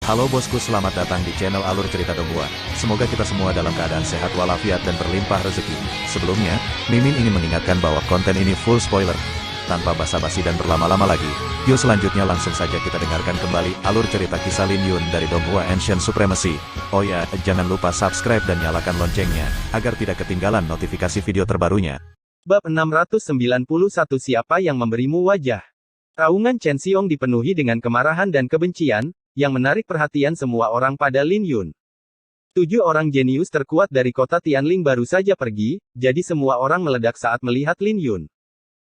Halo bosku, selamat datang di channel Alur Cerita Donghua. Semoga kita semua dalam keadaan sehat walafiat dan berlimpah rezeki. Sebelumnya, Mimin ingin mengingatkan bahwa konten ini full spoiler. Tanpa basa-basi dan berlama-lama lagi, yuk selanjutnya langsung saja kita dengarkan kembali alur cerita kisah Lin Yun dari Donghua Ancient Supremacy. Oh ya, jangan lupa subscribe dan nyalakan loncengnya, agar tidak ketinggalan notifikasi video terbarunya. Bab 691. Siapa yang memberimu wajah? Raungan Chen Xiong dipenuhi dengan kemarahan dan kebencian, yang menarik perhatian semua orang pada Lin Yun. 7 orang jenius terkuat dari kota Tianling baru saja pergi, jadi semua orang meledak saat melihat Lin Yun.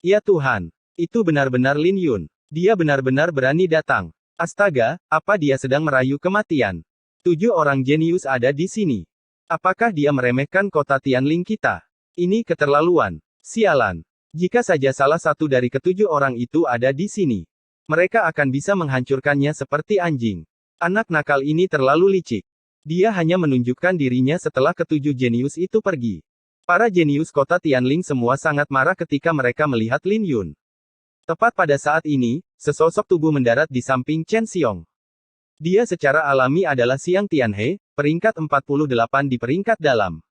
Ya Tuhan, itu benar-benar Lin Yun. Dia benar-benar berani datang. Astaga, apa dia sedang merayu kematian? 7 orang jenius ada di sini. Apakah dia meremehkan kota Tianling kita? Ini keterlaluan. Sialan. Jika saja salah satu dari ketujuh orang itu ada di sini, mereka akan bisa menghancurkannya seperti anjing. Anak nakal ini terlalu licik. Dia hanya menunjukkan dirinya setelah ketujuh jenius itu pergi. Para jenius kota Tianling semua sangat marah ketika mereka melihat Lin Yun. Tepat pada saat ini, sesosok tubuh mendarat di samping Chen Xiong. Dia secara alami adalah Xiang Tianhe, peringkat 48 di peringkat dalam.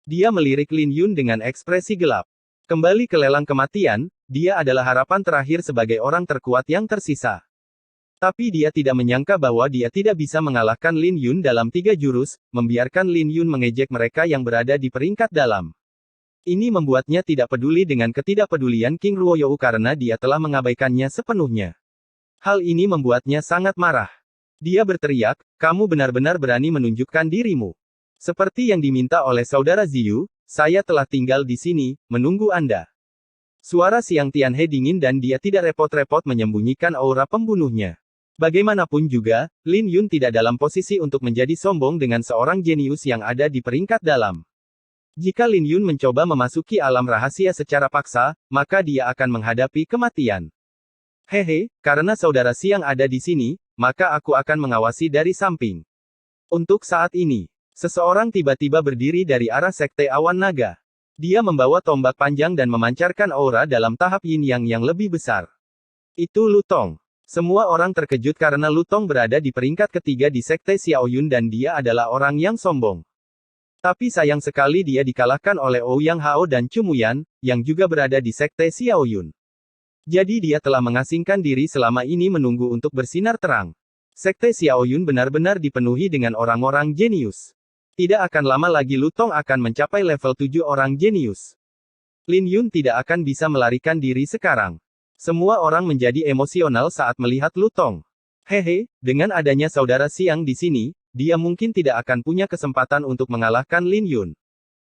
Dia melirik Lin Yun dengan ekspresi gelap. Kembali ke lelang kematian, dia adalah harapan terakhir sebagai orang terkuat yang tersisa. Tapi dia tidak menyangka bahwa dia tidak bisa mengalahkan Lin Yun dalam 3 jurus, membiarkan Lin Yun mengejek mereka yang berada di peringkat dalam. Ini membuatnya tidak peduli dengan ketidakpedulian King Ruoyou karena dia telah mengabaikannya sepenuhnya. Hal ini membuatnya sangat marah. Dia berteriak, "Kamu benar-benar berani menunjukkan dirimu. Seperti yang diminta oleh saudara Ziyu, saya telah tinggal di sini, menunggu Anda." Suara Xiang Tianhe dingin dan dia tidak repot-repot menyembunyikan aura pembunuhnya. Bagaimanapun juga, Lin Yun tidak dalam posisi untuk menjadi sombong dengan seorang jenius yang ada di peringkat dalam. Jika Lin Yun mencoba memasuki alam rahasia secara paksa, maka dia akan menghadapi kematian. Hehe, karena saudara Xiang ada di sini, maka aku akan mengawasi dari samping. Untuk saat ini, seseorang tiba-tiba berdiri dari arah Sekte Awan Naga. Dia membawa tombak panjang dan memancarkan aura dalam tahap yin-yang yang lebih besar. Itu Lu Tong. Semua orang terkejut karena Lu Tong berada di peringkat ketiga di Sekte Xiaoyun dan dia adalah orang yang sombong. Tapi sayang sekali dia dikalahkan oleh Ouyang Hao dan Cumuyan, yang juga berada di Sekte Xiaoyun. Jadi dia telah mengasingkan diri selama ini menunggu untuk bersinar terang. Sekte Xiaoyun benar-benar dipenuhi dengan orang-orang jenius. Tidak akan lama lagi Lu Tong akan mencapai level 7 orang jenius. Lin Yun tidak akan bisa melarikan diri sekarang. Semua orang menjadi emosional saat melihat Lu Tong. Hehe, dengan adanya saudara Xiang di sini, dia mungkin tidak akan punya kesempatan untuk mengalahkan Lin Yun.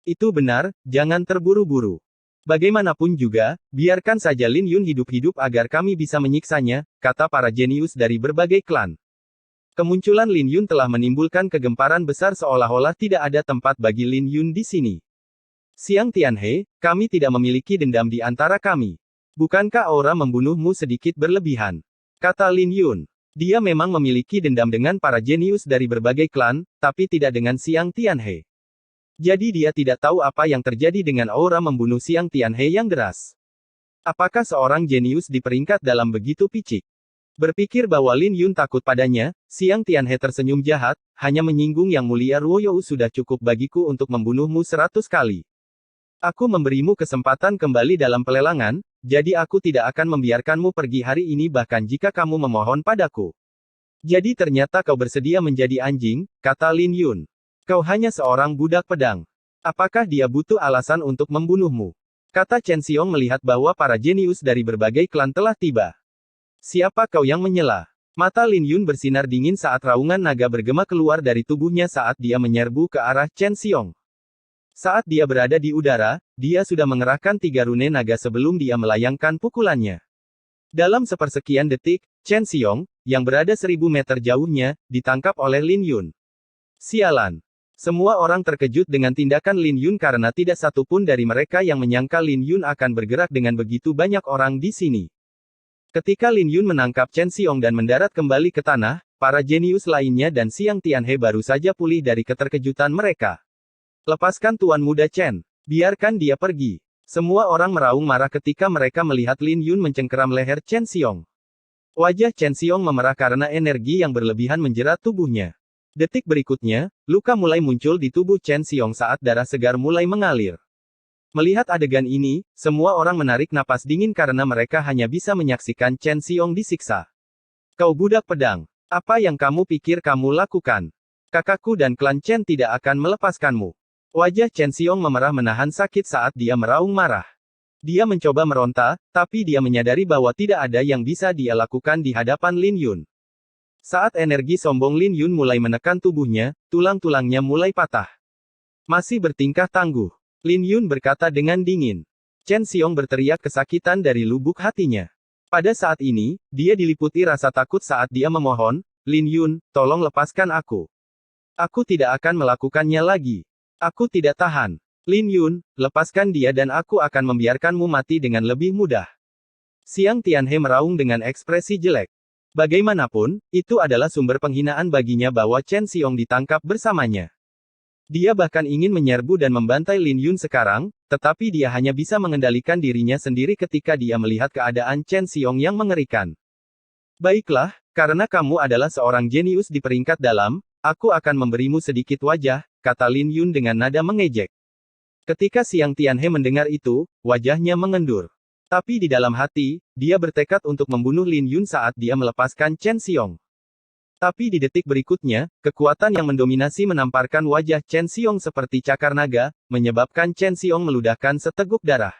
Itu benar, jangan terburu-buru. Bagaimanapun juga, biarkan saja Lin Yun hidup-hidup agar kami bisa menyiksanya, kata para jenius dari berbagai klan. Kemunculan Lin Yun telah menimbulkan kegemparan besar seolah-olah tidak ada tempat bagi Lin Yun di sini. Xiang Tianhe, kami tidak memiliki dendam di antara kami. Bukankah aura membunuhmu sedikit berlebihan? Kata Lin Yun. Dia memang memiliki dendam dengan para jenius dari berbagai klan, tapi tidak dengan Xiang Tianhe. Jadi dia tidak tahu apa yang terjadi dengan aura membunuh Xiang Tianhe yang deras. Apakah seorang jenius di peringkat dalam begitu picik? Berpikir bahwa Lin Yun takut padanya, Xiang Tianhe tersenyum jahat, hanya menyinggung Yang Mulia Ruoyou sudah cukup bagiku untuk membunuhmu 100 kali. Aku memberimu kesempatan kembali dalam pelelangan, jadi aku tidak akan membiarkanmu pergi hari ini bahkan jika kamu memohon padaku. Jadi ternyata kau bersedia menjadi anjing, kata Lin Yun. Kau hanya seorang budak pedang. Apakah dia butuh alasan untuk membunuhmu? Kata Chen Xiong melihat bahwa para jenius dari berbagai klan telah tiba. Siapa kau yang menyela? Mata Lin Yun bersinar dingin saat raungan naga bergema keluar dari tubuhnya saat dia menyerbu ke arah Chen Xiong. Saat dia berada di udara, dia sudah mengerahkan 3 rune naga sebelum dia melayangkan pukulannya. Dalam sepersekian detik, Chen Xiong, yang berada 1000 meter jauhnya, ditangkap oleh Lin Yun. Sialan. Semua orang terkejut dengan tindakan Lin Yun karena tidak satu pun dari mereka yang menyangka Lin Yun akan bergerak dengan begitu banyak orang di sini. Ketika Lin Yun menangkap Chen Xiong dan mendarat kembali ke tanah, para jenius lainnya dan Xiang Tianhe baru saja pulih dari keterkejutan mereka. Lepaskan Tuan Muda Chen. Biarkan dia pergi. Semua orang meraung marah ketika mereka melihat Lin Yun mencengkeram leher Chen Xiong. Wajah Chen Xiong memerah karena energi yang berlebihan menjerat tubuhnya. Detik berikutnya, luka mulai muncul di tubuh Chen Xiong saat darah segar mulai mengalir. Melihat adegan ini, semua orang menarik napas dingin karena mereka hanya bisa menyaksikan Chen Xiong disiksa. Kau budak pedang. Apa yang kamu pikir kamu lakukan? Kakakku dan klan Chen tidak akan melepaskanmu. Wajah Chen Xiong memerah menahan sakit saat dia meraung marah. Dia mencoba meronta, tapi dia menyadari bahwa tidak ada yang bisa dia lakukan di hadapan Lin Yun. Saat energi sombong Lin Yun mulai menekan tubuhnya, tulang-tulangnya mulai patah. Masih bertingkah tangguh. Lin Yun berkata dengan dingin. Chen Xiong berteriak kesakitan dari lubuk hatinya. Pada saat ini, dia diliputi rasa takut saat dia memohon, Lin Yun, tolong lepaskan aku. Aku tidak akan melakukannya lagi. Aku tidak tahan. Lin Yun, lepaskan dia dan aku akan membiarkanmu mati dengan lebih mudah. Xiang Tianhe meraung dengan ekspresi jelek. Bagaimanapun, itu adalah sumber penghinaan baginya bahwa Chen Xiong ditangkap bersamanya. Dia bahkan ingin menyerbu dan membantai Lin Yun sekarang, tetapi dia hanya bisa mengendalikan dirinya sendiri ketika dia melihat keadaan Chen Xiong yang mengerikan. Baiklah, karena kamu adalah seorang jenius di peringkat dalam, aku akan memberimu sedikit wajah, kata Lin Yun dengan nada mengejek. Ketika Xiang Tianhe mendengar itu, wajahnya mengendur. Tapi di dalam hati, dia bertekad untuk membunuh Lin Yun saat dia melepaskan Chen Xiong. Tapi di detik berikutnya, kekuatan yang mendominasi menamparkan wajah Chen Xiong seperti cakar naga, menyebabkan Chen Xiong meludahkan seteguk darah.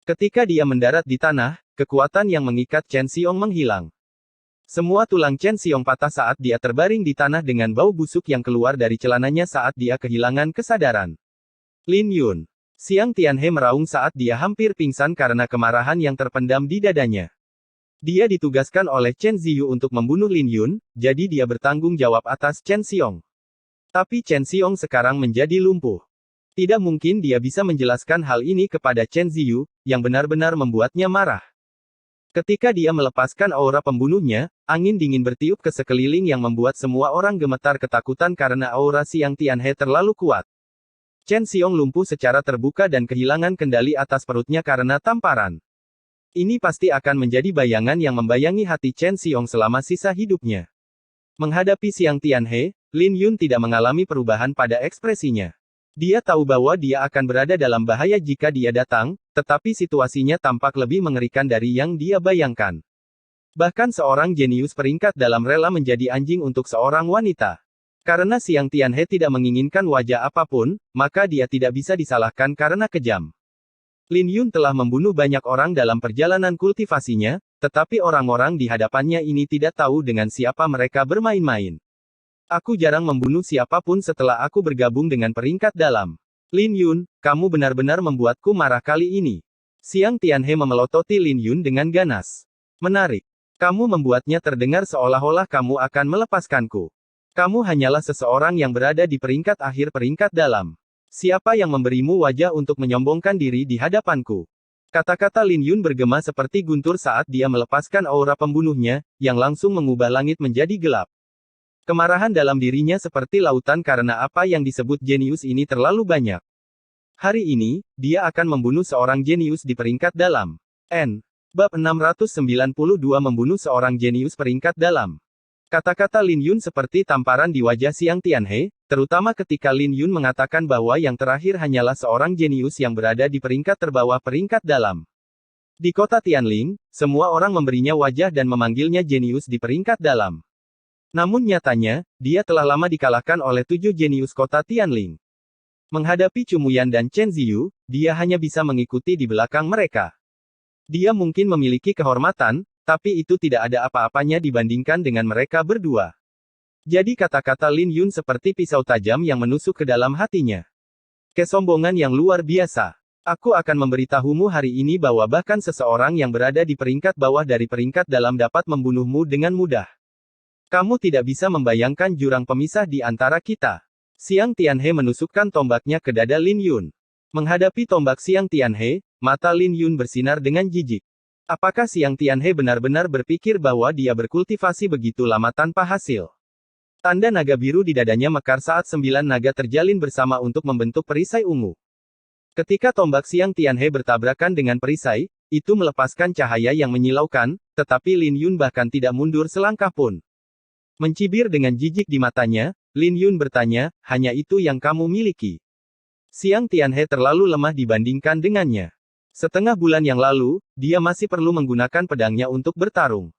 Ketika dia mendarat di tanah, kekuatan yang mengikat Chen Xiong menghilang. Semua tulang Chen Xiong patah saat dia terbaring di tanah dengan bau busuk yang keluar dari celananya saat dia kehilangan kesadaran. Lin Yun. Xiang Tianhe meraung saat dia hampir pingsan karena kemarahan yang terpendam di dadanya. Dia ditugaskan oleh Chen Ziyu untuk membunuh Lin Yun, jadi dia bertanggung jawab atas Chen Xiong. Tapi Chen Xiong sekarang menjadi lumpuh. Tidak mungkin dia bisa menjelaskan hal ini kepada Chen Ziyu, yang benar-benar membuatnya marah. Ketika dia melepaskan aura pembunuhnya, angin dingin bertiup ke sekeliling yang membuat semua orang gemetar ketakutan karena aura Xiang Tianhe terlalu kuat. Chen Xiong lumpuh secara terbuka dan kehilangan kendali atas perutnya karena tamparan. Ini pasti akan menjadi bayangan yang membayangi hati Chen Xiong selama sisa hidupnya. Menghadapi Xiang Tianhe, Lin Yun tidak mengalami perubahan pada ekspresinya. Dia tahu bahwa dia akan berada dalam bahaya jika dia datang, tetapi situasinya tampak lebih mengerikan dari yang dia bayangkan. Bahkan seorang jenius peringkat dalam rela menjadi anjing untuk seorang wanita. Karena Xiang Tianhe tidak menginginkan wajah apapun, maka dia tidak bisa disalahkan karena kejam. Lin Yun telah membunuh banyak orang dalam perjalanan kultivasinya, tetapi orang-orang di hadapannya ini tidak tahu dengan siapa mereka bermain-main. Aku jarang membunuh siapapun setelah aku bergabung dengan peringkat dalam. Lin Yun, kamu benar-benar membuatku marah kali ini. Xiang Tianhe memelototi Lin Yun dengan ganas. Menarik. Kamu membuatnya terdengar seolah-olah kamu akan melepaskanku. Kamu hanyalah seseorang yang berada di peringkat akhir peringkat dalam. Siapa yang memberimu wajah untuk menyombongkan diri di hadapanku? Kata-kata Lin Yun bergema seperti guntur saat dia melepaskan aura pembunuhnya, yang langsung mengubah langit menjadi gelap. Kemarahan dalam dirinya seperti lautan karena apa yang disebut jenius ini terlalu banyak. Hari ini, dia akan membunuh seorang jenius di peringkat dalam. Bab 692 membunuh seorang jenius peringkat dalam. Kata-kata Lin Yun seperti tamparan di wajah Xiang Tianhe, terutama ketika Lin Yun mengatakan bahwa yang terakhir hanyalah seorang jenius yang berada di peringkat terbawah peringkat dalam. Di kota Tianling, semua orang memberinya wajah dan memanggilnya jenius di peringkat dalam. Namun nyatanya, dia telah lama dikalahkan oleh 7 jenius kota Tianling. Menghadapi Cumuyan dan Chen Ziyu, dia hanya bisa mengikuti di belakang mereka. Dia mungkin memiliki kehormatan, tapi itu tidak ada apa-apanya dibandingkan dengan mereka berdua. Jadi kata-kata Lin Yun seperti pisau tajam yang menusuk ke dalam hatinya. Kesombongan yang luar biasa. Aku akan memberitahumu hari ini bahwa bahkan seseorang yang berada di peringkat bawah dari peringkat dalam dapat membunuhmu dengan mudah. Kamu tidak bisa membayangkan jurang pemisah di antara kita. Xiang Tianhe menusukkan tombaknya ke dada Lin Yun. Menghadapi tombak Xiang Tianhe, mata Lin Yun bersinar dengan jijik. Apakah Xiang Tianhe benar-benar berpikir bahwa dia berkultivasi begitu lama tanpa hasil? Tanda naga biru di dadanya mekar saat 9 naga terjalin bersama untuk membentuk perisai ungu. Ketika tombak Xiang Tianhe bertabrakan dengan perisai, itu melepaskan cahaya yang menyilaukan, tetapi Lin Yun bahkan tidak mundur selangkah pun. Mencibir dengan jijik di matanya, Lin Yun bertanya, hanya itu yang kamu miliki? Xiang Tianhe terlalu lemah dibandingkan dengannya. Setengah bulan yang lalu, dia masih perlu menggunakan pedangnya untuk bertarung.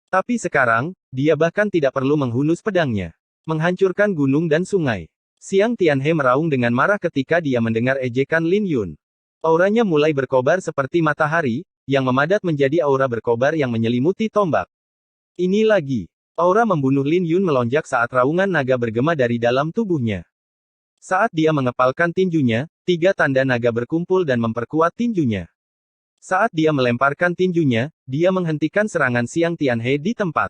Tapi sekarang, dia bahkan tidak perlu menghunus pedangnya. Menghancurkan gunung dan sungai. Xiang Tianhe meraung dengan marah ketika dia mendengar ejekan Lin Yun. Auranya mulai berkobar seperti matahari, yang memadat menjadi aura berkobar yang menyelimuti tombak. Ini lagi. Aura membunuh Lin Yun melonjak saat raungan naga bergema dari dalam tubuhnya. Saat dia mengepalkan tinjunya, 3 tanda naga berkumpul dan memperkuat tinjunya. Saat dia melemparkan tinjunya, dia menghentikan serangan Xiang Tianhe di tempat.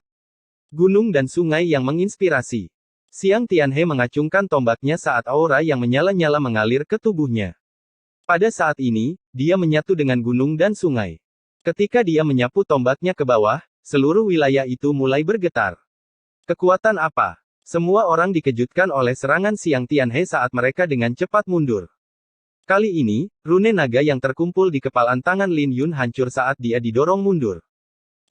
Gunung dan sungai yang menginspirasi. Xiang Tianhe mengacungkan tombaknya saat aura yang menyala-nyala mengalir ke tubuhnya. Pada saat ini, dia menyatu dengan gunung dan sungai. Ketika dia menyapu tombaknya ke bawah, seluruh wilayah itu mulai bergetar. Kekuatan apa? Semua orang dikejutkan oleh serangan Xiang Tianhe saat mereka dengan cepat mundur. Kali ini, rune naga yang terkumpul di kepalan tangan Lin Yun hancur saat dia didorong mundur.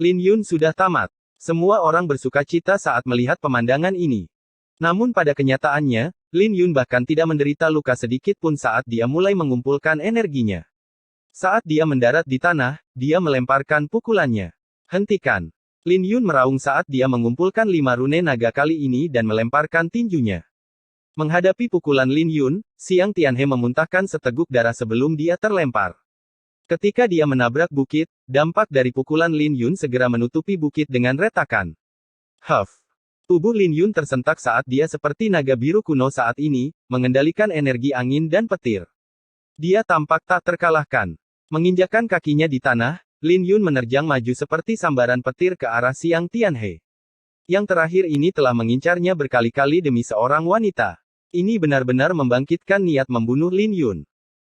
Lin Yun sudah tamat. Semua orang bersukacita saat melihat pemandangan ini. Namun pada kenyataannya, Lin Yun bahkan tidak menderita luka sedikit pun saat dia mulai mengumpulkan energinya. Saat dia mendarat di tanah, dia melemparkan pukulannya. Hentikan. Lin Yun meraung saat dia mengumpulkan 5 rune naga kali ini dan melemparkan tinjunya. Menghadapi pukulan Lin Yun, Xiang Tianhe memuntahkan seteguk darah sebelum dia terlempar. Ketika dia menabrak bukit, dampak dari pukulan Lin Yun segera menutupi bukit dengan retakan. Huff. Tubuh Lin Yun tersentak saat dia seperti naga biru kuno saat ini, mengendalikan energi angin dan petir. Dia tampak tak terkalahkan. Menginjakkan kakinya di tanah, Lin Yun menerjang maju seperti sambaran petir ke arah Xiang Tianhe. Yang terakhir ini telah mengincarnya berkali-kali demi seorang wanita. Ini benar-benar membangkitkan niat membunuh Lin Yun.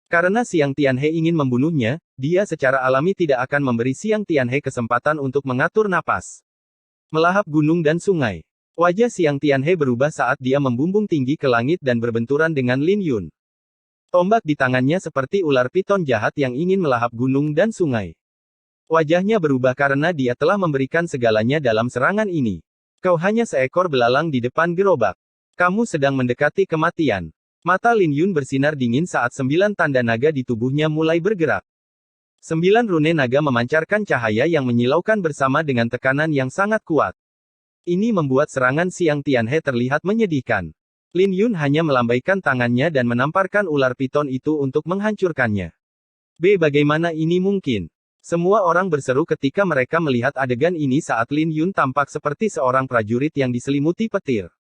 Karena Xiang Tianhe ingin membunuhnya, dia secara alami tidak akan memberi Xiang Tianhe kesempatan untuk mengatur napas. Melahap gunung dan sungai. Wajah Xiang Tianhe berubah saat dia membumbung tinggi ke langit dan berbenturan dengan Lin Yun. Tombak di tangannya seperti ular piton jahat yang ingin melahap gunung dan sungai. Wajahnya berubah karena dia telah memberikan segalanya dalam serangan ini. Kau hanya seekor belalang di depan gerobak. Kamu sedang mendekati kematian. Mata Lin Yun bersinar dingin saat 9 tanda naga di tubuhnya mulai bergerak. 9 rune naga memancarkan cahaya yang menyilaukan bersama dengan tekanan yang sangat kuat. Ini membuat serangan Xiang Tianhe terlihat menyedihkan. Lin Yun hanya melambaikan tangannya dan menamparkan ular piton itu untuk menghancurkannya. Bagaimana ini mungkin? Semua orang berseru ketika mereka melihat adegan ini saat Lin Yun tampak seperti seorang prajurit yang diselimuti petir.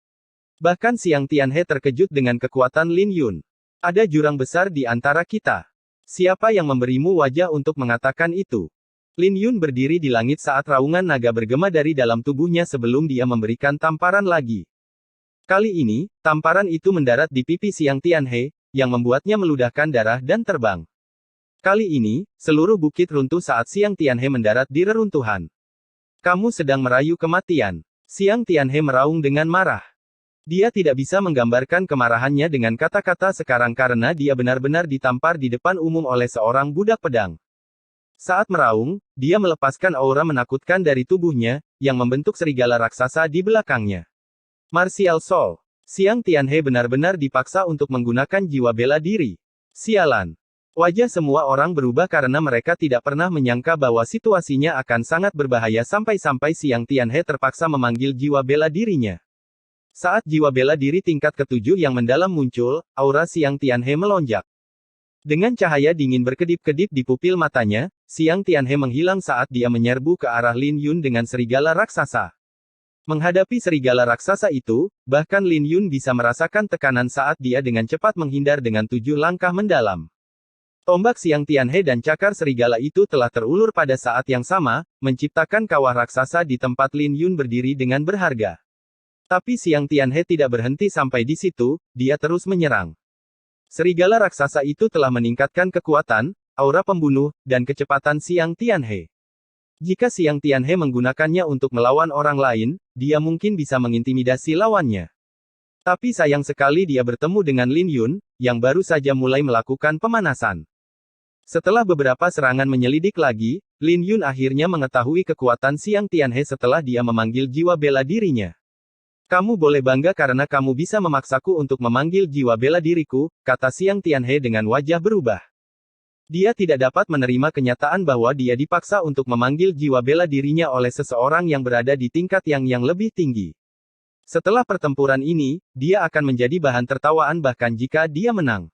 Bahkan Xiang Tianhe terkejut dengan kekuatan Lin Yun. Ada jurang besar di antara kita. Siapa yang memberimu wajah untuk mengatakan itu? Lin Yun berdiri di langit saat raungan naga bergema dari dalam tubuhnya sebelum dia memberikan tamparan lagi. Kali ini, tamparan itu mendarat di pipi Xiang Tianhe, yang membuatnya meludahkan darah dan terbang. Kali ini, seluruh bukit runtuh saat Xiang Tianhe mendarat di reruntuhan. Kamu sedang merayu kematian. Xiang Tianhe meraung dengan marah. Dia tidak bisa menggambarkan kemarahannya dengan kata-kata sekarang karena dia benar-benar ditampar di depan umum oleh seorang budak pedang. Saat meraung, dia melepaskan aura menakutkan dari tubuhnya, yang membentuk serigala raksasa di belakangnya. Martial Soul. Xiang Tianhe benar-benar dipaksa untuk menggunakan jiwa bela diri. Sialan. Wajah semua orang berubah karena mereka tidak pernah menyangka bahwa situasinya akan sangat berbahaya sampai-sampai Xiang Tianhe terpaksa memanggil jiwa bela dirinya. Saat jiwa bela diri tingkat ke-7 yang mendalam muncul, aura Xiang Tianhe melonjak. Dengan cahaya dingin berkedip-kedip di pupil matanya, Xiang Tianhe menghilang saat dia menyerbu ke arah Lin Yun dengan serigala raksasa. Menghadapi serigala raksasa itu, bahkan Lin Yun bisa merasakan tekanan saat dia dengan cepat menghindar dengan 7 langkah mendalam. Tombak Xiang Tianhe dan cakar serigala itu telah terulur pada saat yang sama, menciptakan kawah raksasa di tempat Lin Yun berdiri dengan berharga. Tapi Xiang Tianhe tidak berhenti sampai di situ, dia terus menyerang. Serigala raksasa itu telah meningkatkan kekuatan, aura pembunuh, dan kecepatan Xiang Tianhe. Jika Xiang Tianhe menggunakannya untuk melawan orang lain, dia mungkin bisa mengintimidasi lawannya. Tapi sayang sekali dia bertemu dengan Lin Yun, yang baru saja mulai melakukan pemanasan. Setelah beberapa serangan menyelidik lagi, Lin Yun akhirnya mengetahui kekuatan Xiang Tianhe setelah dia memanggil jiwa bela dirinya. Kamu boleh bangga karena kamu bisa memaksaku untuk memanggil jiwa bela diriku, kata Xiang Tianhe dengan wajah berubah. Dia tidak dapat menerima kenyataan bahwa dia dipaksa untuk memanggil jiwa bela dirinya oleh seseorang yang berada di tingkat yang lebih tinggi. Setelah pertempuran ini, dia akan menjadi bahan tertawaan bahkan jika dia menang.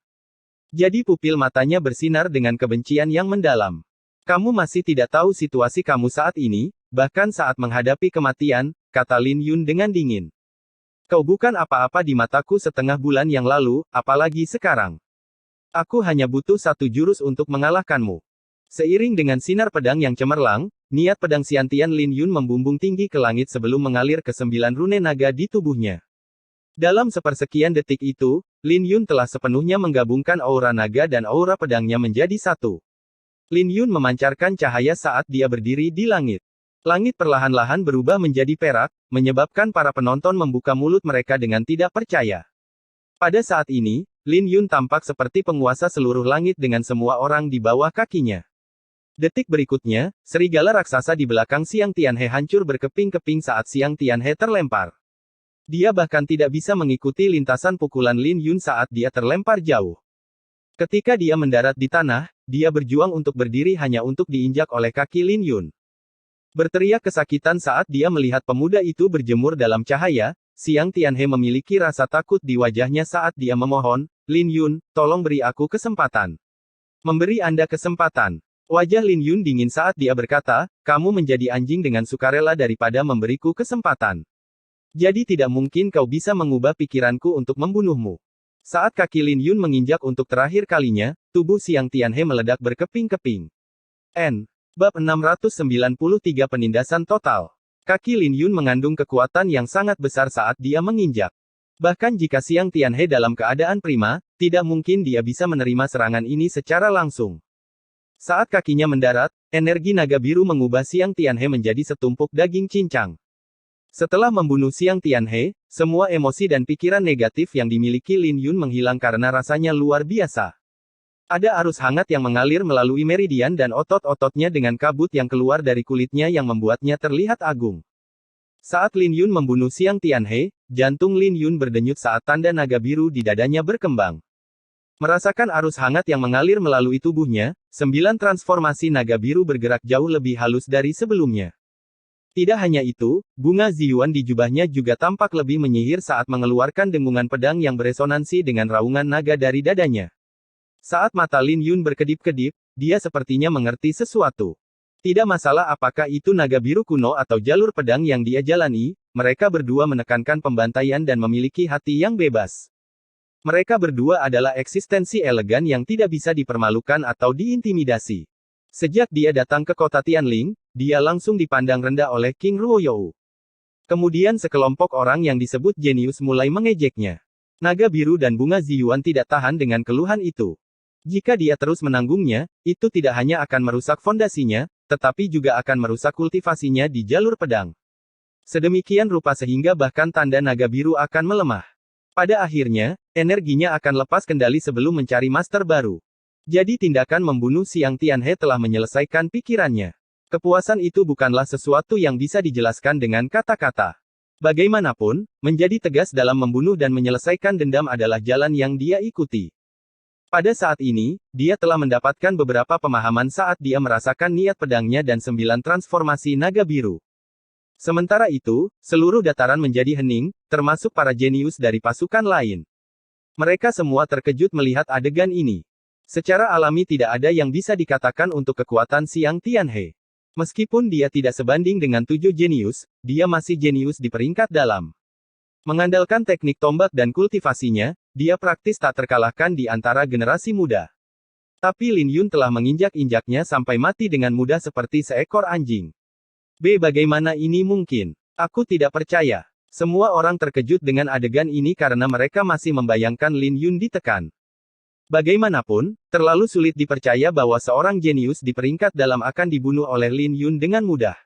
Jadi pupil matanya bersinar dengan kebencian yang mendalam. Kamu masih tidak tahu situasi kamu saat ini, bahkan saat menghadapi kematian, kata Lin Yun dengan dingin. Kau bukan apa-apa di mataku setengah bulan yang lalu, apalagi sekarang. Aku hanya butuh satu jurus untuk mengalahkanmu. Seiring dengan sinar pedang yang cemerlang, niat pedang Xiantian Lin Yun membumbung tinggi ke langit sebelum mengalir ke 9 rune naga di tubuhnya. Dalam sepersekian detik itu, Lin Yun telah sepenuhnya menggabungkan aura naga dan aura pedangnya menjadi satu. Lin Yun memancarkan cahaya saat dia berdiri di langit. Langit perlahan-lahan berubah menjadi perak, menyebabkan para penonton membuka mulut mereka dengan tidak percaya. Pada saat ini, Lin Yun tampak seperti penguasa seluruh langit dengan semua orang di bawah kakinya. Detik berikutnya, serigala raksasa di belakang Xiang Tianhe hancur berkeping-keping saat Xiang Tianhe terlempar. Dia bahkan tidak bisa mengikuti lintasan pukulan Lin Yun saat dia terlempar jauh. Ketika dia mendarat di tanah, dia berjuang untuk berdiri hanya untuk diinjak oleh kaki Lin Yun. Berteriak kesakitan saat dia melihat pemuda itu berjemur dalam cahaya, Xiang Tianhe memiliki rasa takut di wajahnya saat dia memohon, Lin Yun, tolong beri aku kesempatan. Memberi Anda kesempatan. Wajah Lin Yun dingin saat dia berkata, kamu menjadi anjing dengan sukarela daripada memberiku kesempatan. Jadi tidak mungkin kau bisa mengubah pikiranku untuk membunuhmu. Saat kaki Lin Yun menginjak untuk terakhir kalinya, tubuh Xiang Tianhe meledak berkeping-keping. Bab 693 Penindasan Total. Kaki Lin Yun mengandung kekuatan yang sangat besar saat dia menginjak. Bahkan jika Xiang Tianhe dalam keadaan prima, tidak mungkin dia bisa menerima serangan ini secara langsung. Saat kakinya mendarat, energi naga biru mengubah Xiang Tianhe menjadi setumpuk daging cincang. Setelah membunuh Xiang Tianhe, semua emosi dan pikiran negatif yang dimiliki Lin Yun menghilang karena rasanya luar biasa. Ada arus hangat yang mengalir melalui meridian dan otot-ototnya dengan kabut yang keluar dari kulitnya yang membuatnya terlihat agung. Saat Lin Yun membunuh Xiang Tianhe, jantung Lin Yun berdenyut saat tanda naga biru di dadanya berkembang. Merasakan arus hangat yang mengalir melalui tubuhnya, 9 transformasi naga biru bergerak jauh lebih halus dari sebelumnya. Tidak hanya itu, bunga Ziyuan di jubahnya juga tampak lebih menyihir saat mengeluarkan dengungan pedang yang beresonansi dengan raungan naga dari dadanya. Saat mata Lin Yun berkedip-kedip, dia sepertinya mengerti sesuatu. Tidak masalah apakah itu naga biru kuno atau jalur pedang yang dia jalani, mereka berdua menekankan pembantaian dan memiliki hati yang bebas. Mereka berdua adalah eksistensi elegan yang tidak bisa dipermalukan atau diintimidasi. Sejak dia datang ke kota Tianling, dia langsung dipandang rendah oleh King Ruoyou. Kemudian sekelompok orang yang disebut jenius mulai mengejeknya. Naga biru dan bunga Ziyuan tidak tahan dengan keluhan itu. Jika dia terus menanggungnya, itu tidak hanya akan merusak fondasinya, tetapi juga akan merusak kultivasinya di jalur pedang. Sedemikian rupa sehingga bahkan tanda naga biru akan melemah. Pada akhirnya, energinya akan lepas kendali sebelum mencari master baru. Jadi tindakan membunuh Xiang Tianhe telah menyelesaikan pikirannya. Kepuasan itu bukanlah sesuatu yang bisa dijelaskan dengan kata-kata. Bagaimanapun, menjadi tegas dalam membunuh dan menyelesaikan dendam adalah jalan yang dia ikuti. Pada saat ini, dia telah mendapatkan beberapa pemahaman saat dia merasakan niat pedangnya dan 9 transformasi naga biru. Sementara itu, seluruh dataran menjadi hening, termasuk para jenius dari pasukan lain. Mereka semua terkejut melihat adegan ini. Secara alami tidak ada yang bisa dikatakan untuk kekuatan Xiang Tianhe. Meskipun dia tidak sebanding dengan 7 jenius, dia masih jenius di peringkat dalam. Mengandalkan teknik tombak dan kultivasinya, dia praktis tak terkalahkan di antara generasi muda. Tapi Lin Yun telah menginjak-injaknya sampai mati dengan mudah seperti seekor anjing. Bagaimana ini mungkin? Aku tidak percaya. Semua orang terkejut dengan adegan ini karena mereka masih membayangkan Lin Yun ditekan. Bagaimanapun, terlalu sulit dipercaya bahwa seorang jenius di peringkat dalam akan dibunuh oleh Lin Yun dengan mudah.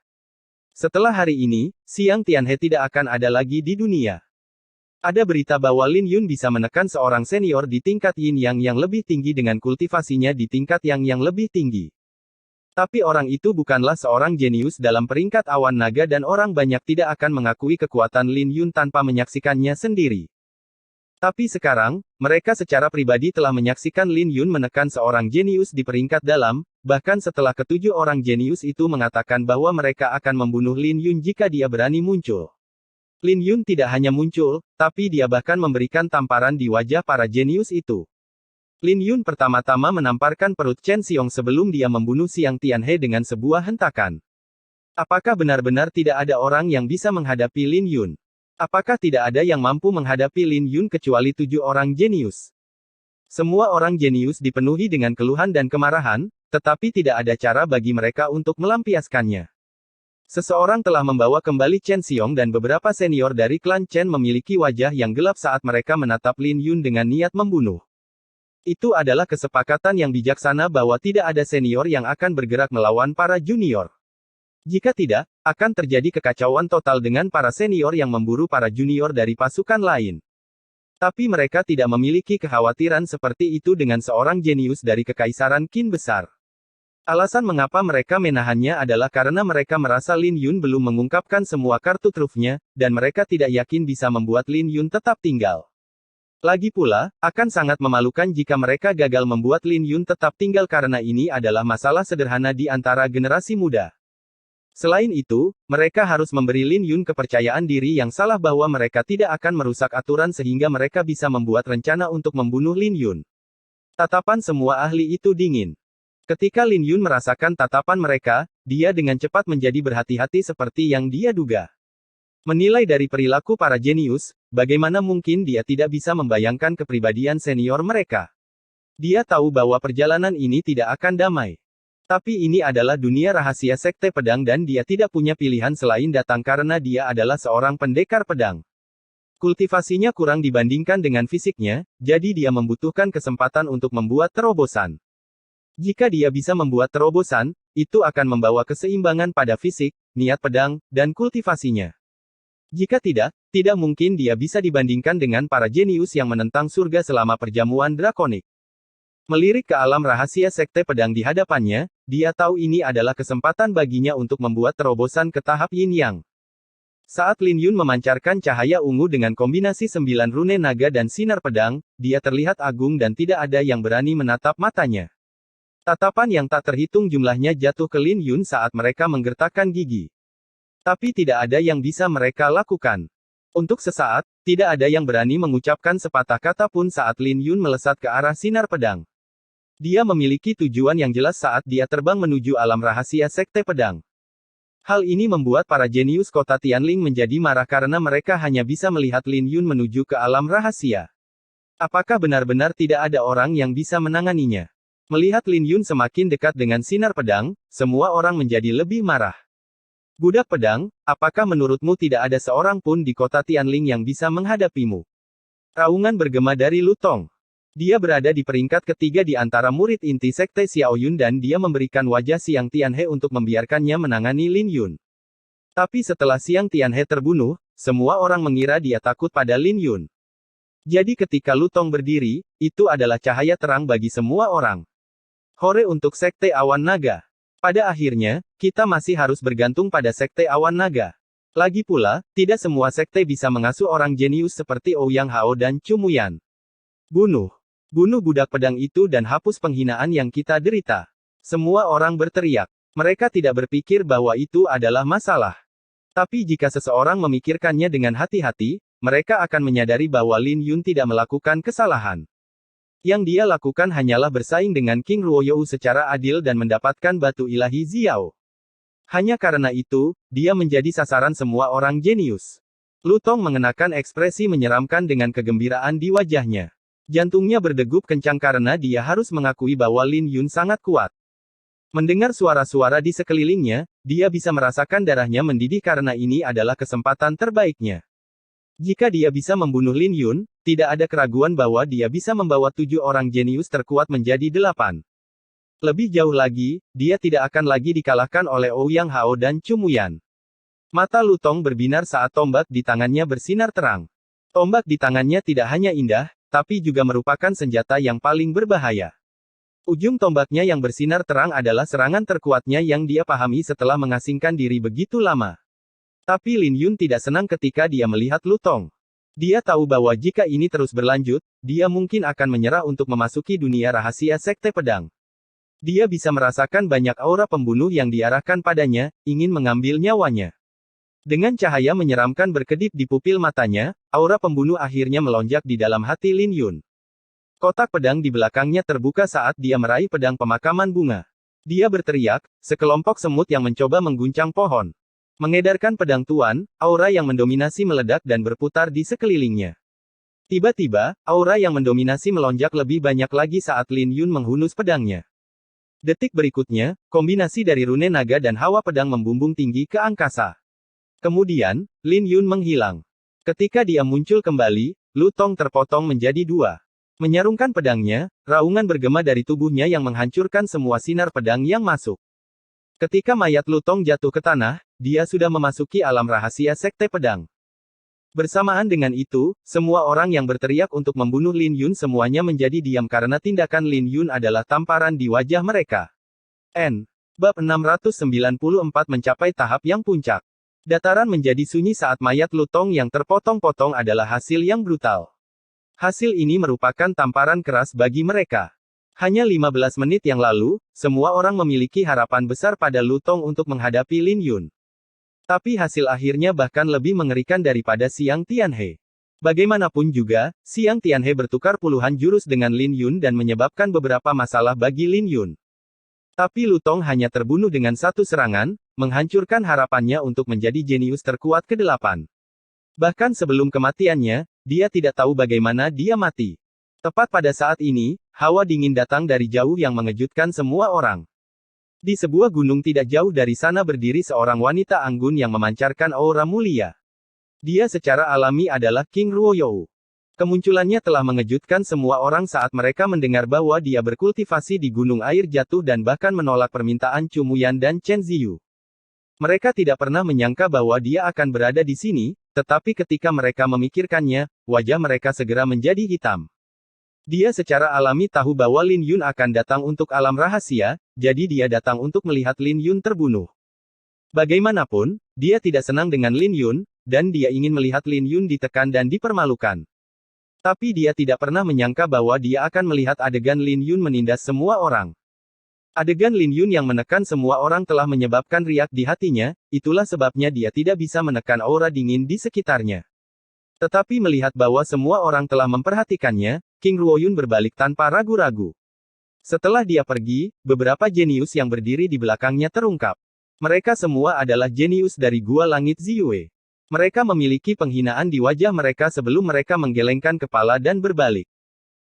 Setelah hari ini, Xiang Tianhe tidak akan ada lagi di dunia. Ada berita bahwa Lin Yun bisa menekan seorang senior di tingkat Yin Yang yang lebih tinggi dengan kultivasinya di tingkat yang lebih tinggi. Tapi orang itu bukanlah seorang jenius dalam peringkat awan naga dan orang banyak tidak akan mengakui kekuatan Lin Yun tanpa menyaksikannya sendiri. Tapi sekarang, mereka secara pribadi telah menyaksikan Lin Yun menekan seorang jenius di peringkat dalam, bahkan setelah ketujuh orang jenius itu mengatakan bahwa mereka akan membunuh Lin Yun jika dia berani muncul. Lin Yun tidak hanya muncul, tapi dia bahkan memberikan tamparan di wajah para jenius itu. Lin Yun pertama-tama menamparkan perut Chen Xiong sebelum dia membunuh Xiang Tianhe dengan sebuah hentakan. Apakah benar-benar tidak ada orang yang bisa menghadapi Lin Yun? Apakah tidak ada yang mampu menghadapi Lin Yun kecuali 7 orang jenius? Semua orang jenius dipenuhi dengan keluhan dan kemarahan, tetapi tidak ada cara bagi mereka untuk melampiaskannya. Seseorang telah membawa kembali Chen Xiong dan beberapa senior dari klan Chen memiliki wajah yang gelap saat mereka menatap Lin Yun dengan niat membunuh. Itu adalah kesepakatan yang bijaksana bahwa tidak ada senior yang akan bergerak melawan para junior. Jika tidak, akan terjadi kekacauan total dengan para senior yang memburu para junior dari pasukan lain. Tapi mereka tidak memiliki kekhawatiran seperti itu dengan seorang jenius dari Kekaisaran Qin besar. Alasan mengapa mereka menahannya adalah karena mereka merasa Lin Yun belum mengungkapkan semua kartu trufnya, dan mereka tidak yakin bisa membuat Lin Yun tetap tinggal. Lagi pula, akan sangat memalukan jika mereka gagal membuat Lin Yun tetap tinggal karena ini adalah masalah sederhana di antara generasi muda. Selain itu, mereka harus memberi Lin Yun kepercayaan diri yang salah bahwa mereka tidak akan merusak aturan sehingga mereka bisa membuat rencana untuk membunuh Lin Yun. Tatapan semua ahli itu dingin. Ketika Lin Yun merasakan tatapan mereka, dia dengan cepat menjadi berhati-hati seperti yang dia duga. Menilai dari perilaku para jenius, bagaimana mungkin dia tidak bisa membayangkan kepribadian senior mereka. Dia tahu bahwa perjalanan ini tidak akan damai. Tapi ini adalah dunia rahasia Sekte Pedang dan dia tidak punya pilihan selain datang karena dia adalah seorang pendekar pedang. Kultivasinya kurang dibandingkan dengan fisiknya, jadi dia membutuhkan kesempatan untuk membuat terobosan. Jika dia bisa membuat terobosan, itu akan membawa keseimbangan pada fisik, niat pedang, dan kultivasinya. Jika tidak, tidak mungkin dia bisa dibandingkan dengan para jenius yang menentang surga selama perjamuan drakonik. Melirik ke alam rahasia Sekte Pedang di hadapannya, dia tahu ini adalah kesempatan baginya untuk membuat terobosan ke tahap Yin Yang. Saat Lin Yun memancarkan cahaya ungu dengan kombinasi 9 rune naga dan sinar pedang, dia terlihat agung dan tidak ada yang berani menatap matanya. Tatapan yang tak terhitung jumlahnya jatuh ke Lin Yun saat mereka menggertakkan gigi. Tapi tidak ada yang bisa mereka lakukan. Untuk sesaat, tidak ada yang berani mengucapkan sepatah kata pun saat Lin Yun melesat ke arah sinar pedang. Dia memiliki tujuan yang jelas saat dia terbang menuju alam rahasia Sekte Pedang. Hal ini membuat para jenius kota Tianling menjadi marah karena mereka hanya bisa melihat Lin Yun menuju ke alam rahasia. Apakah benar-benar tidak ada orang yang bisa menanganinya? Melihat Lin Yun semakin dekat dengan sinar pedang, semua orang menjadi lebih marah. Budak pedang, apakah menurutmu tidak ada seorang pun di kota Tianling yang bisa menghadapimu? Raungan bergema dari Lu Tong. Dia berada di peringkat ketiga di antara murid inti Sekte Xiaoyun dan dia memberikan wajah Xiang Tianhe untuk membiarkannya menangani Lin Yun. Tapi setelah Xiang Tianhe terbunuh, semua orang mengira dia takut pada Lin Yun. Jadi ketika Lu Tong berdiri, itu adalah cahaya terang bagi semua orang. Hore untuk Sekte Awan Naga. Pada akhirnya, kita masih harus bergantung pada Sekte Awan Naga. Lagi pula, tidak semua sekte bisa mengasuh orang jenius seperti Ouyang Hao dan Chu Muyan. Bunuh. Bunuh budak pedang itu dan hapus penghinaan yang kita derita. Semua orang berteriak. Mereka tidak berpikir bahwa itu adalah masalah. Tapi jika seseorang memikirkannya dengan hati-hati, mereka akan menyadari bahwa Lin Yun tidak melakukan kesalahan. Yang dia lakukan hanyalah bersaing dengan King Ruoyou secara adil dan mendapatkan batu ilahi Xiao. Hanya karena itu, dia menjadi sasaran semua orang jenius. Lu Tong mengenakan ekspresi menyeramkan dengan kegembiraan di wajahnya. Jantungnya berdegup kencang karena dia harus mengakui bahwa Lin Yun sangat kuat. Mendengar suara-suara di sekelilingnya, dia bisa merasakan darahnya mendidih karena ini adalah kesempatan terbaiknya. Jika dia bisa membunuh Lin Yun, tidak ada keraguan bahwa dia bisa membawa 7 orang jenius terkuat menjadi 8. Lebih jauh lagi, dia tidak akan lagi dikalahkan oleh Ouyang Hao dan Chu Muyan. Mata Lu Tong berbinar saat tombak di tangannya bersinar terang. Tombak di tangannya tidak hanya indah, tapi juga merupakan senjata yang paling berbahaya. Ujung tombaknya yang bersinar terang adalah serangan terkuatnya yang dia pahami setelah mengasingkan diri begitu lama. Tapi Lin Yun tidak senang ketika dia melihat Lu Tong. Dia tahu bahwa jika ini terus berlanjut, dia mungkin akan menyerah untuk memasuki dunia rahasia Sekte Pedang. Dia bisa merasakan banyak aura pembunuh yang diarahkan padanya, ingin mengambil nyawanya. Dengan cahaya menyeramkan berkedip di pupil matanya, aura pembunuh akhirnya melonjak di dalam hati Lin Yun. Kotak pedang di belakangnya terbuka saat dia meraih pedang pemakaman bunga. Dia berteriak, sekelompok semut yang mencoba mengguncang pohon. Mengedarkan pedang tuan, aura yang mendominasi meledak dan berputar di sekelilingnya. Tiba-tiba, aura yang mendominasi melonjak lebih banyak lagi saat Lin Yun menghunus pedangnya. Detik berikutnya, kombinasi dari rune naga dan hawa pedang membumbung tinggi ke angkasa. Kemudian, Lin Yun menghilang. Ketika dia muncul kembali, Lu Tong terpotong menjadi dua. Menyarungkan pedangnya, raungan bergema dari tubuhnya yang menghancurkan semua sinar pedang yang masuk. Ketika mayat Lu Tong jatuh ke tanah, dia sudah memasuki alam rahasia Sekte Pedang. Bersamaan dengan itu, semua orang yang berteriak untuk membunuh Lin Yun semuanya menjadi diam karena tindakan Lin Yun adalah tamparan di wajah mereka. Bab 694 mencapai tahap yang puncak. Dataran menjadi sunyi saat mayat Lu Tong yang terpotong-potong adalah hasil yang brutal. Hasil ini merupakan tamparan keras bagi mereka. Hanya 15 menit yang lalu, semua orang memiliki harapan besar pada Lu Tong untuk menghadapi Lin Yun. Tapi hasil akhirnya bahkan lebih mengerikan daripada Xiang Tianhe. Bagaimanapun juga, Xiang Tianhe bertukar puluhan jurus dengan Lin Yun dan menyebabkan beberapa masalah bagi Lin Yun. Tapi Lu Tong hanya terbunuh dengan satu serangan, menghancurkan harapannya untuk menjadi jenius terkuat ke-8. Bahkan sebelum kematiannya, dia tidak tahu bagaimana dia mati. Tepat pada saat ini, hawa dingin datang dari jauh yang mengejutkan semua orang. Di sebuah gunung tidak jauh dari sana berdiri seorang wanita anggun yang memancarkan aura mulia. Dia secara alami adalah King Ruoyou. Kemunculannya telah mengejutkan semua orang saat mereka mendengar bahwa dia berkultivasi di Gunung Air Jatuh dan bahkan menolak permintaan Chu Muyan dan Chen Ziyu. Mereka tidak pernah menyangka bahwa dia akan berada di sini, tetapi ketika mereka memikirkannya, wajah mereka segera menjadi hitam. Dia secara alami tahu bahwa Lin Yun akan datang untuk alam rahasia, jadi dia datang untuk melihat Lin Yun terbunuh. Bagaimanapun, dia tidak senang dengan Lin Yun, dan dia ingin melihat Lin Yun ditekan dan dipermalukan. Tapi dia tidak pernah menyangka bahwa dia akan melihat adegan Lin Yun menindas semua orang. Adegan Lin Yun yang menekan semua orang telah menyebabkan riak di hatinya, itulah sebabnya dia tidak bisa menekan aura dingin di sekitarnya. Tetapi melihat bahwa semua orang telah memperhatikannya, King Ruoyun berbalik tanpa ragu-ragu. Setelah dia pergi, beberapa jenius yang berdiri di belakangnya terungkap. Mereka semua adalah jenius dari Gua Langit Ziyue. Mereka memiliki penghinaan di wajah mereka sebelum mereka menggelengkan kepala dan berbalik.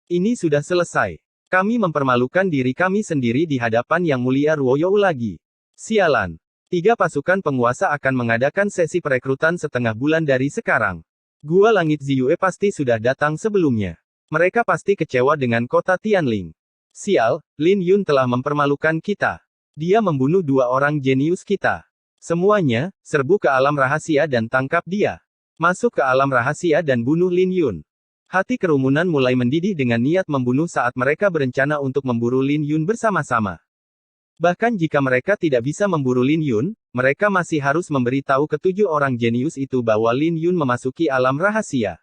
Ini sudah selesai. Kami mempermalukan diri kami sendiri di hadapan Yang Mulia Ruoyou lagi. Sialan. 3 pasukan penguasa akan mengadakan sesi perekrutan setengah bulan dari sekarang. Gua Langit Ziyue pasti sudah datang sebelumnya. Mereka pasti kecewa dengan kota Tianling. Sial, Lin Yun telah mempermalukan kita. Dia membunuh 2 orang jenius kita. Semuanya, serbu ke alam rahasia dan tangkap dia. Masuk ke alam rahasia dan bunuh Lin Yun. Hati kerumunan mulai mendidih dengan niat membunuh saat mereka berencana untuk memburu Lin Yun bersama-sama. Bahkan jika mereka tidak bisa memburu Lin Yun, mereka masih harus memberitahu ke-7 orang jenius itu bahwa Lin Yun memasuki alam rahasia.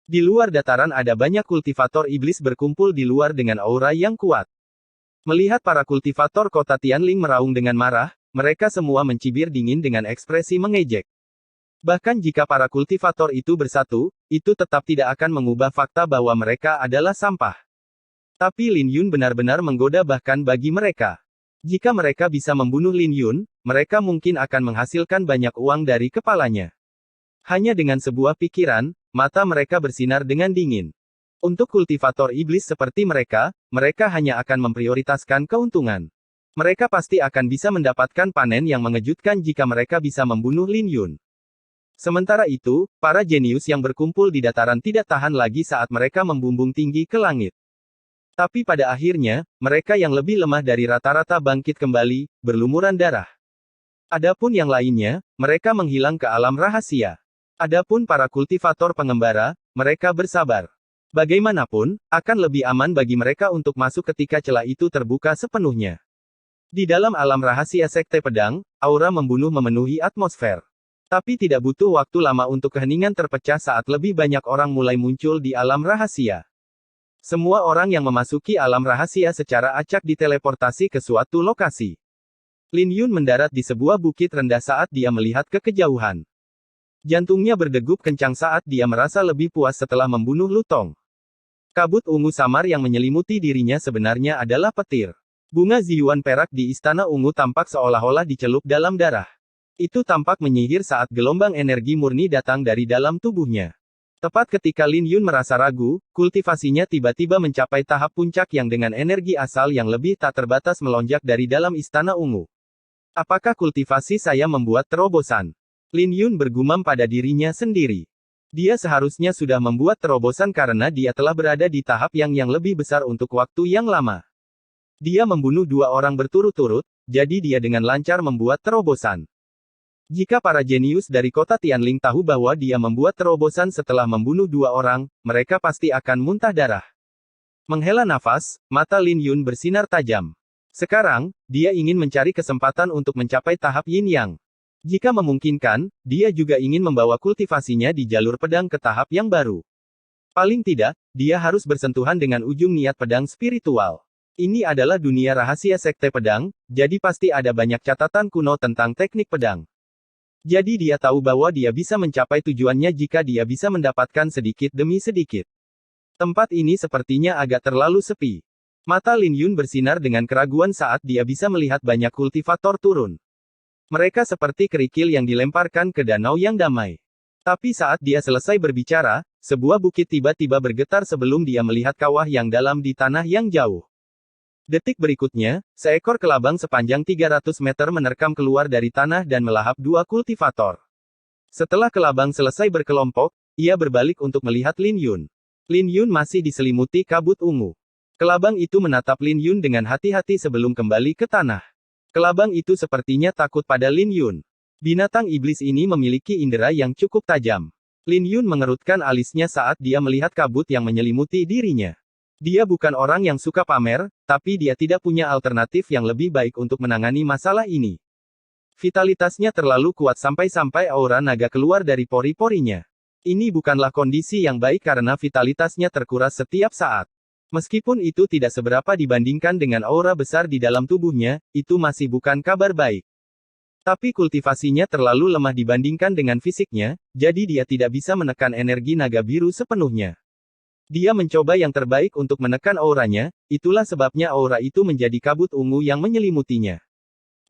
Di luar dataran ada banyak kultivator iblis berkumpul di luar dengan aura yang kuat. Melihat para kultivator kota Tianling meraung dengan marah, mereka semua mencibir dingin dengan ekspresi mengejek. Bahkan jika para kultivator itu bersatu, itu tetap tidak akan mengubah fakta bahwa mereka adalah sampah. Tapi Lin Yun benar-benar menggoda bahkan bagi mereka. Jika mereka bisa membunuh Lin Yun, mereka mungkin akan menghasilkan banyak uang dari kepalanya. Hanya dengan sebuah pikiran, mata mereka bersinar dengan dingin. Untuk kultivator iblis seperti mereka, mereka hanya akan memprioritaskan keuntungan. Mereka pasti akan bisa mendapatkan panen yang mengejutkan jika mereka bisa membunuh Lin Yun. Sementara itu, para jenius yang berkumpul di dataran tidak tahan lagi saat mereka membumbung tinggi ke langit. Tapi pada akhirnya, mereka yang lebih lemah dari rata-rata bangkit kembali, berlumuran darah. Adapun yang lainnya, mereka menghilang ke alam rahasia. Adapun para kultivator pengembara, mereka bersabar. Bagaimanapun, akan lebih aman bagi mereka untuk masuk ketika celah itu terbuka sepenuhnya. Di dalam alam rahasia Sekte Pedang, aura membunuh memenuhi atmosfer. Tapi tidak butuh waktu lama untuk keheningan terpecah saat lebih banyak orang mulai muncul di alam rahasia. Semua orang yang memasuki alam rahasia secara acak diteleportasi ke suatu lokasi. Lin Yun mendarat di sebuah bukit rendah saat dia melihat ke kejauhan. Jantungnya berdegup kencang saat dia merasa lebih puas setelah membunuh Lutong. Kabut ungu samar yang menyelimuti dirinya sebenarnya adalah petir. Bunga ziyuan perak di Istana Ungu tampak seolah-olah dicelup dalam darah. Itu tampak menyihir saat gelombang energi murni datang dari dalam tubuhnya. Tepat ketika Lin Yun merasa ragu, kultivasinya tiba-tiba mencapai tahap puncak yang dengan energi asal yang lebih tak terbatas melonjak dari dalam Istana Ungu. Apakah kultivasi saya membuat terobosan? Lin Yun bergumam pada dirinya sendiri. Dia seharusnya sudah membuat terobosan karena dia telah berada di tahap yang lebih besar untuk waktu yang lama. Dia membunuh 2 orang berturut-turut, jadi dia dengan lancar membuat terobosan. Jika para jenius dari kota Tianling tahu bahwa dia membuat terobosan setelah membunuh 2 orang, mereka pasti akan muntah darah. Menghela nafas, mata Lin Yun bersinar tajam. Sekarang, dia ingin mencari kesempatan untuk mencapai tahap Yin Yang. Jika memungkinkan, dia juga ingin membawa kultivasinya di jalur pedang ke tahap yang baru. Paling tidak, dia harus bersentuhan dengan ujung niat pedang spiritual. Ini adalah dunia rahasia Sekte Pedang, jadi pasti ada banyak catatan kuno tentang teknik pedang. Jadi dia tahu bahwa dia bisa mencapai tujuannya jika dia bisa mendapatkan sedikit demi sedikit. Tempat ini sepertinya agak terlalu sepi. Mata Lin Yun bersinar dengan keraguan saat dia bisa melihat banyak kultivator turun. Mereka seperti kerikil yang dilemparkan ke danau yang damai. Tapi saat dia selesai berbicara, sebuah bukit tiba-tiba bergetar sebelum dia melihat kawah yang dalam di tanah yang jauh. Detik berikutnya, seekor kelabang sepanjang 300 meter menerkam keluar dari tanah dan melahap 2 kultivator. Setelah kelabang selesai berkelompok, ia berbalik untuk melihat Lin Yun. Lin Yun masih diselimuti kabut ungu. Kelabang itu menatap Lin Yun dengan hati-hati sebelum kembali ke tanah. Kelabang itu sepertinya takut pada Lin Yun. Binatang iblis ini memiliki indera yang cukup tajam. Lin Yun mengerutkan alisnya saat dia melihat kabut yang menyelimuti dirinya. Dia bukan orang yang suka pamer, tapi dia tidak punya alternatif yang lebih baik untuk menangani masalah ini. Vitalitasnya terlalu kuat sampai-sampai aura naga keluar dari pori-porinya. Ini bukanlah kondisi yang baik karena vitalitasnya terkuras setiap saat. Meskipun itu tidak seberapa dibandingkan dengan aura besar di dalam tubuhnya, itu masih bukan kabar baik. Tapi kultivasinya terlalu lemah dibandingkan dengan fisiknya, jadi dia tidak bisa menekan energi naga biru sepenuhnya. Dia mencoba yang terbaik untuk menekan auranya, itulah sebabnya aura itu menjadi kabut ungu yang menyelimutinya.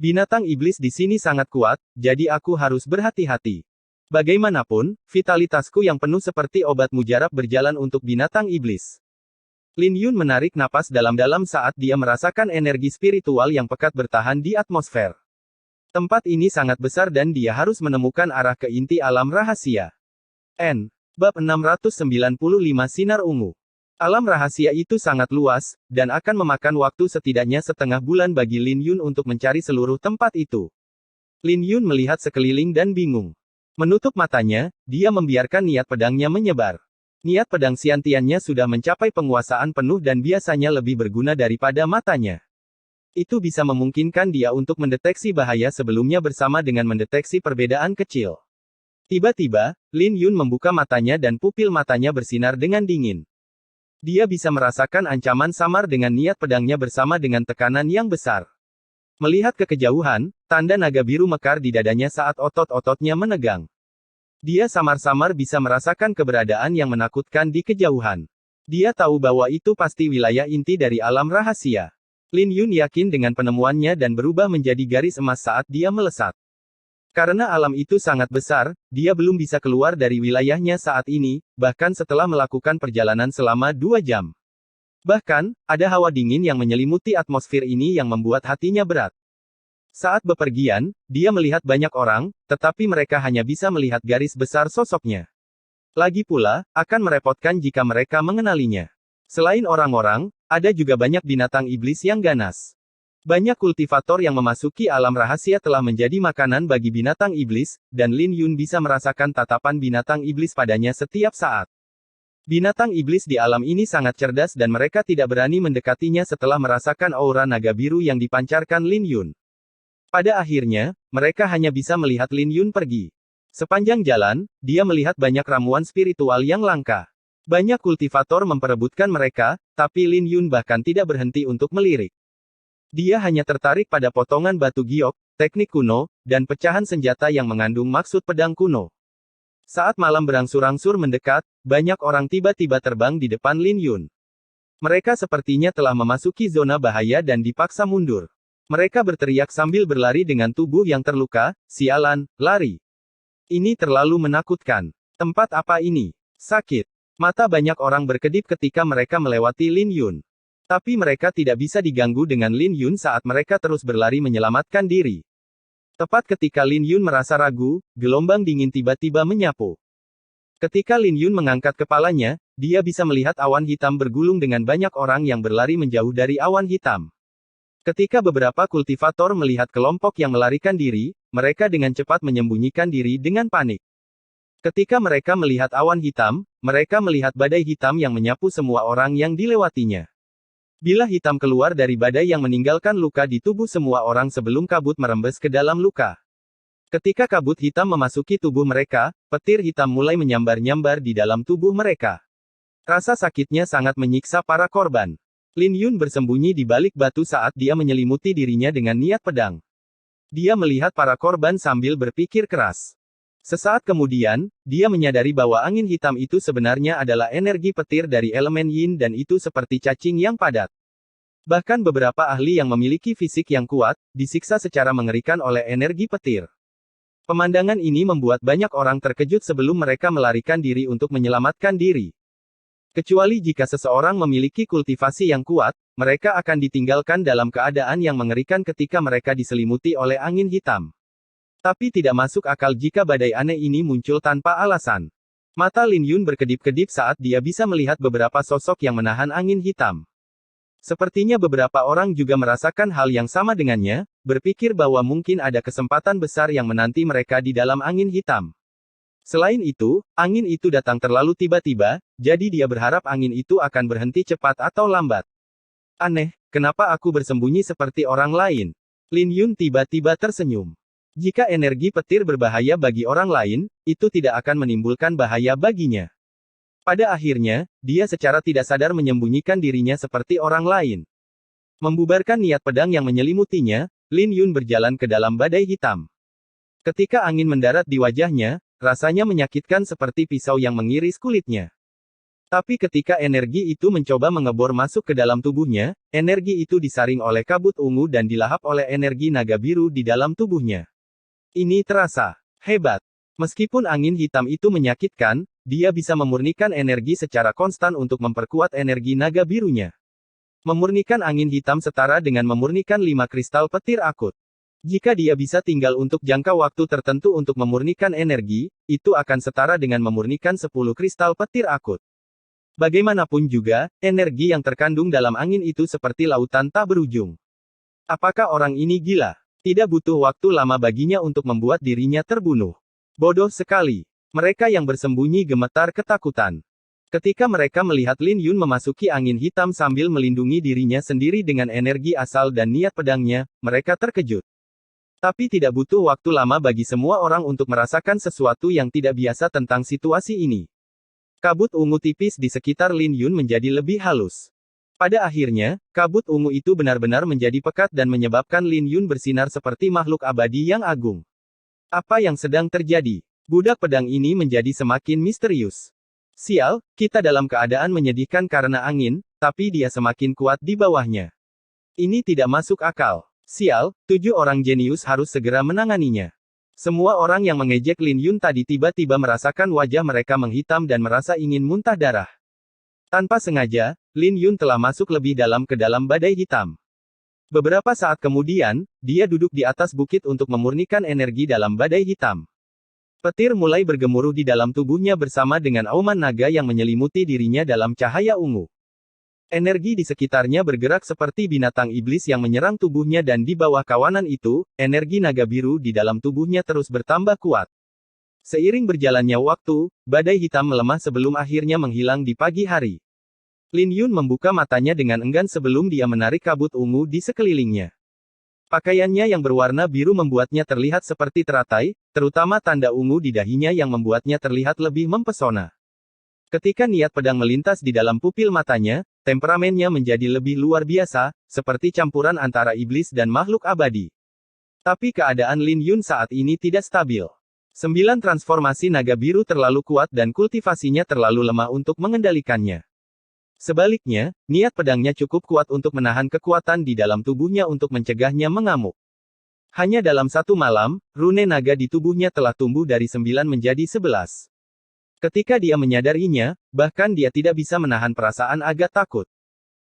Binatang iblis di sini sangat kuat, jadi aku harus berhati-hati. Bagaimanapun, vitalitasku yang penuh seperti obat mujarab berjalan untuk binatang iblis. Lin Yun menarik napas dalam-dalam saat dia merasakan energi spiritual yang pekat bertahan di atmosfer. Tempat ini sangat besar dan dia harus menemukan arah ke inti alam rahasia. Bab 695 Sinar Ungu. Alam rahasia itu sangat luas, dan akan memakan waktu setidaknya setengah bulan bagi Lin Yun untuk mencari seluruh tempat itu. Lin Yun melihat sekeliling dan bingung. Menutup matanya, dia membiarkan niat pedangnya menyebar. Niat pedang Xiantiannya sudah mencapai penguasaan penuh dan biasanya lebih berguna daripada matanya. Itu bisa memungkinkan dia untuk mendeteksi bahaya sebelumnya bersama dengan mendeteksi perbedaan kecil. Tiba-tiba, Lin Yun membuka matanya dan pupil matanya bersinar dengan dingin. Dia bisa merasakan ancaman samar dengan niat pedangnya bersama dengan tekanan yang besar. Melihat ke kejauhan, tanda naga biru mekar di dadanya saat otot-ototnya menegang. Dia samar-samar bisa merasakan keberadaan yang menakutkan di kejauhan. Dia tahu bahwa itu pasti wilayah inti dari alam rahasia. Lin Yun yakin dengan penemuannya dan berubah menjadi garis emas saat dia melesat. Karena alam itu sangat besar, dia belum bisa keluar dari wilayahnya saat ini, bahkan setelah melakukan perjalanan selama 2 jam. Bahkan, ada hawa dingin yang menyelimuti atmosfer ini yang membuat hatinya berat. Saat bepergian, dia melihat banyak orang, tetapi mereka hanya bisa melihat garis besar sosoknya. Lagi pula, akan merepotkan jika mereka mengenalinya. Selain orang-orang, ada juga banyak binatang iblis yang ganas. Banyak kultivator yang memasuki alam rahasia telah menjadi makanan bagi binatang iblis, dan Lin Yun bisa merasakan tatapan binatang iblis padanya setiap saat. Binatang iblis di alam ini sangat cerdas dan mereka tidak berani mendekatinya setelah merasakan aura naga biru yang dipancarkan Lin Yun. Pada akhirnya, mereka hanya bisa melihat Lin Yun pergi. Sepanjang jalan, dia melihat banyak ramuan spiritual yang langka. Banyak kultivator memperebutkan mereka, tapi Lin Yun bahkan tidak berhenti untuk melirik. Dia hanya tertarik pada potongan batu giok, teknik kuno, dan pecahan senjata yang mengandung maksud pedang kuno. Saat malam berangsur-angsur mendekat, banyak orang tiba-tiba terbang di depan Lin Yun. Mereka sepertinya telah memasuki zona bahaya dan dipaksa mundur. Mereka berteriak sambil berlari dengan tubuh yang terluka, "Sialan, lari! Ini terlalu menakutkan. Tempat apa ini? Sakit." Mata banyak orang berkedip ketika mereka melewati Lin Yun. Tapi mereka tidak bisa diganggu dengan Lin Yun saat mereka terus berlari menyelamatkan diri. Tepat ketika Lin Yun merasa ragu, gelombang dingin tiba-tiba menyapu. Ketika Lin Yun mengangkat kepalanya, dia bisa melihat awan hitam bergulung dengan banyak orang yang berlari menjauh dari awan hitam. Ketika beberapa kultivator melihat kelompok yang melarikan diri, mereka dengan cepat menyembunyikan diri dengan panik. Ketika mereka melihat awan hitam, mereka melihat badai hitam yang menyapu semua orang yang dilewatinya. Bilah hitam keluar dari badai yang meninggalkan luka di tubuh semua orang sebelum kabut merembes ke dalam luka. Ketika kabut hitam memasuki tubuh mereka, petir hitam mulai menyambar-nyambar di dalam tubuh mereka. Rasa sakitnya sangat menyiksa para korban. Lin Yun bersembunyi di balik batu saat dia menyelimuti dirinya dengan niat pedang. Dia melihat para korban sambil berpikir keras. Sesaat kemudian, dia menyadari bahwa angin hitam itu sebenarnya adalah energi petir dari elemen yin dan itu seperti cacing yang padat. Bahkan beberapa ahli yang memiliki fisik yang kuat, disiksa secara mengerikan oleh energi petir. Pemandangan ini membuat banyak orang terkejut sebelum mereka melarikan diri untuk menyelamatkan diri. Kecuali jika seseorang memiliki kultivasi yang kuat, mereka akan ditinggalkan dalam keadaan yang mengerikan ketika mereka diselimuti oleh angin hitam. Tapi tidak masuk akal jika badai aneh ini muncul tanpa alasan. Mata Lin Yun berkedip-kedip saat dia bisa melihat beberapa sosok yang menahan angin hitam. Sepertinya beberapa orang juga merasakan hal yang sama dengannya, berpikir bahwa mungkin ada kesempatan besar yang menanti mereka di dalam angin hitam. Selain itu, angin itu datang terlalu tiba-tiba, jadi dia berharap angin itu akan berhenti cepat atau lambat. Aneh, kenapa aku bersembunyi seperti orang lain? Lin Yun tiba-tiba tersenyum. Jika energi petir berbahaya bagi orang lain, itu tidak akan menimbulkan bahaya baginya. Pada akhirnya, dia secara tidak sadar menyembunyikan dirinya seperti orang lain. Membubarkan niat pedang yang menyelimutinya, Lin Yun berjalan ke dalam badai hitam. Ketika angin mendarat di wajahnya, rasanya menyakitkan seperti pisau yang mengiris kulitnya. Tapi ketika energi itu mencoba mengebor masuk ke dalam tubuhnya, energi itu disaring oleh kabut ungu dan dilahap oleh energi naga biru di dalam tubuhnya. Ini terasa hebat. Meskipun angin hitam itu menyakitkan, dia bisa memurnikan energi secara konstan untuk memperkuat energi naga birunya. Memurnikan angin hitam setara dengan memurnikan 5 kristal petir akut. Jika dia bisa tinggal untuk jangka waktu tertentu untuk memurnikan energi, itu akan setara dengan memurnikan 10 kristal petir akut. Bagaimanapun juga, energi yang terkandung dalam angin itu seperti lautan tak berujung. Apakah orang ini gila? Tidak butuh waktu lama baginya untuk membuat dirinya terbunuh. Bodoh sekali. Mereka yang bersembunyi gemetar ketakutan. Ketika mereka melihat Lin Yun memasuki angin hitam sambil melindungi dirinya sendiri dengan energi asal dan niat pedangnya, mereka terkejut. Tapi tidak butuh waktu lama bagi semua orang untuk merasakan sesuatu yang tidak biasa tentang situasi ini. Kabut ungu tipis di sekitar Lin Yun menjadi lebih halus. Pada akhirnya, kabut ungu itu benar-benar menjadi pekat dan menyebabkan Lin Yun bersinar seperti makhluk abadi yang agung. Apa yang sedang terjadi? Budak pedang ini menjadi semakin misterius. Sial, kita dalam keadaan menyedihkan karena angin, tapi dia semakin kuat di bawahnya. Ini tidak masuk akal. Sial, 7 orang jenius harus segera menanganinya. Semua orang yang mengejek Lin Yun tadi tiba-tiba merasakan wajah mereka menghitam dan merasa ingin muntah darah. Tanpa sengaja, Lin Yun telah masuk lebih dalam ke dalam badai hitam. Beberapa saat kemudian, dia duduk di atas bukit untuk memurnikan energi dalam badai hitam. Petir mulai bergemuruh di dalam tubuhnya bersama dengan auman naga yang menyelimuti dirinya dalam cahaya ungu. Energi di sekitarnya bergerak seperti binatang iblis yang menyerang tubuhnya dan di bawah kawanan itu, energi naga biru di dalam tubuhnya terus bertambah kuat. Seiring berjalannya waktu, badai hitam melemah sebelum akhirnya menghilang di pagi hari. Lin Yun membuka matanya dengan enggan sebelum dia menarik kabut ungu di sekelilingnya. Pakaiannya yang berwarna biru membuatnya terlihat seperti teratai, terutama tanda ungu di dahinya yang membuatnya terlihat lebih mempesona. Ketika niat pedang melintas di dalam pupil matanya, temperamennya menjadi lebih luar biasa, seperti campuran antara iblis dan makhluk abadi. Tapi keadaan Lin Yun saat ini tidak stabil. 9 transformasi naga biru terlalu kuat dan kultivasinya terlalu lemah untuk mengendalikannya. Sebaliknya, niat pedangnya cukup kuat untuk menahan kekuatan di dalam tubuhnya untuk mencegahnya mengamuk. Hanya dalam satu malam, rune naga di tubuhnya telah tumbuh dari 9 menjadi 11. Ketika dia menyadarinya, bahkan dia tidak bisa menahan perasaan agak takut.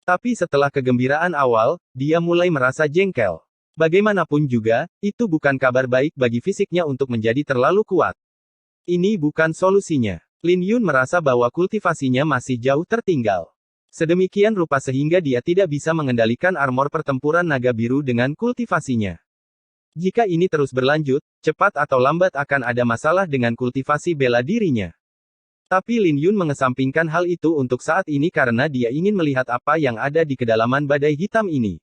Tapi setelah kegembiraan awal, dia mulai merasa jengkel. Bagaimanapun juga, itu bukan kabar baik bagi fisiknya untuk menjadi terlalu kuat. Ini bukan solusinya. Lin Yun merasa bahwa kultivasinya masih jauh tertinggal. Sedemikian rupa sehingga dia tidak bisa mengendalikan armor pertempuran naga biru dengan kultivasinya. Jika ini terus berlanjut, cepat atau lambat akan ada masalah dengan kultivasi bela dirinya. Tapi Lin Yun mengesampingkan hal itu untuk saat ini karena dia ingin melihat apa yang ada di kedalaman badai hitam ini.